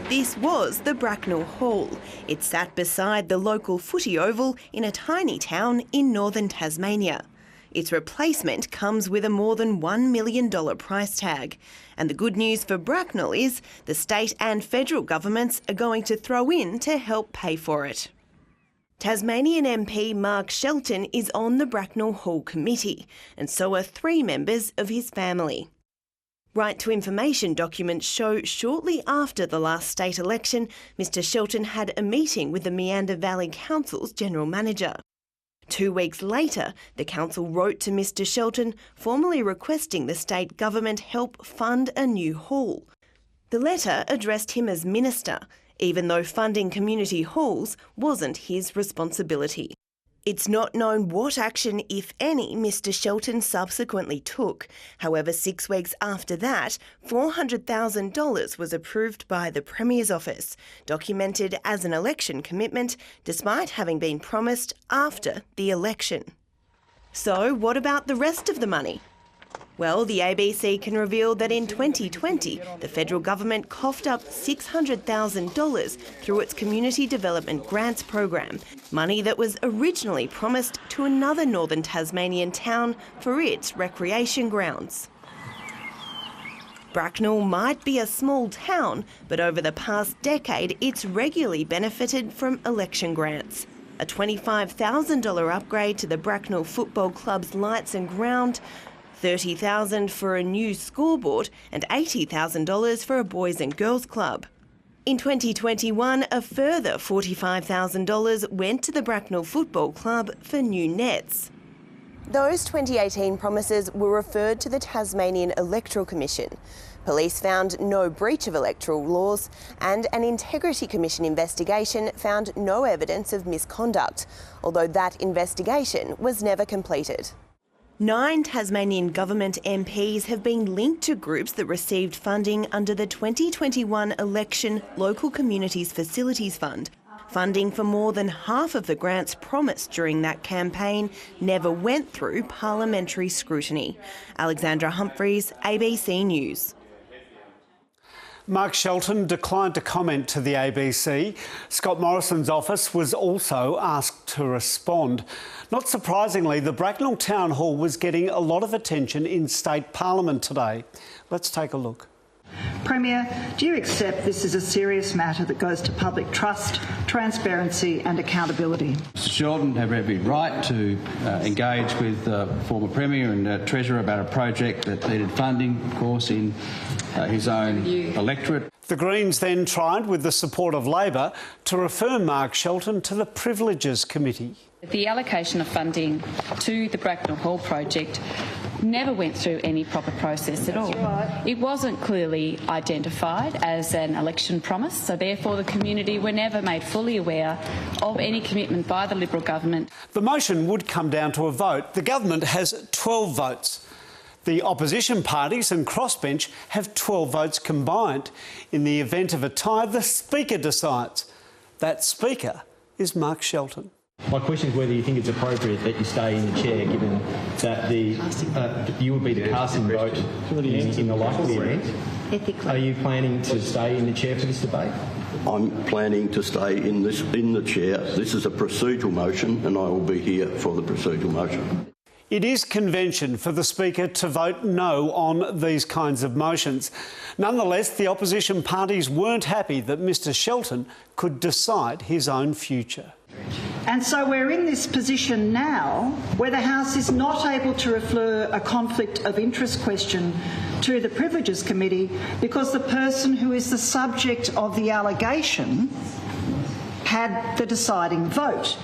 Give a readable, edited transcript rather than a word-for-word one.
This was the Bracknell Hall. It sat beside the local footy oval in a tiny town in northern Tasmania. Its replacement comes with a more than $1 million price tag. And the good news for Bracknell is the state and federal governments are going to throw in to help pay for it. Tasmanian MP Mark Shelton is on the Bracknell Hall committee, and so are 3 members of his family. Right to information documents show shortly after the last state election, Mr Shelton had a meeting with the Meander Valley Council's general manager. 2 weeks later, the council wrote to Mr Shelton, formally requesting the state government help fund a new hall. The letter addressed him as minister, even though funding community halls wasn't his responsibility. It's not known what action, if any, Mr Shelton subsequently took. However, 6 weeks after that, $400,000 was approved by the Premier's office, documented as an election commitment, despite having been promised after the election. So what about the rest of the money? Well, the ABC can reveal that in 2020, the federal government coughed up $600,000 through its Community Development Grants program, money that was originally promised to another northern Tasmanian town for its recreation grounds. Bracknell might be a small town, but over the past decade, it's regularly benefited from election grants. A $25,000 upgrade to the Bracknell Football Club's lights and ground, $30,000 for a new scoreboard and $80,000 for a boys and girls club. In 2021, a further $45,000 went to the Bracknell Football Club for new nets. Those 2018 promises were referred to the Tasmanian Electoral Commission. Police found no breach of electoral laws, and an Integrity Commission investigation found no evidence of misconduct, although that investigation was never completed. 9 Tasmanian government MPs have been linked to groups that received funding under the 2021 election Local Communities Facilities Fund. Funding for more than half of the grants promised during that campaign never went through parliamentary scrutiny. Alexandra Humphreys, ABC News. Mark Shelton declined to comment to the ABC. Scott Morrison's office was also asked to respond. Not surprisingly, the Bracknell Town Hall was getting a lot of attention in State Parliament today. Let's take a look. Premier, do you accept this is a serious matter that goes to public trust, transparency and accountability? Mr Shelton had every right to engage with the former Premier and Treasurer about a project that needed funding, of course, in his own electorate. The Greens then tried, with the support of Labor, to refer Mark Shelton to the Privileges Committee. The allocation of funding to the Bracknell Hall project never went through any proper process at all. Right. It wasn't clearly identified as an election promise, so therefore the community were never made fully aware of any commitment by the Liberal government. The motion would come down to a vote. The government has 12 votes. The opposition parties and crossbench have 12 votes combined. In the event of a tie, the Speaker decides. That Speaker is Mark Shelton. My question is whether you think it's appropriate that you stay in the chair, given that you would be the casting vote in the likely event. Ethically. Are you planning to stay in the chair for this debate? I'm planning to stay in the chair. This is a procedural motion, and I will be here for the procedural motion. It is convention for the Speaker to vote no on these kinds of motions. Nonetheless, the opposition parties weren't happy that Mr Shelton could decide his own future. And so we're in this position now where the House is not able to refer a conflict of interest question to the Privileges Committee because the person who is the subject of the allegation had the deciding vote.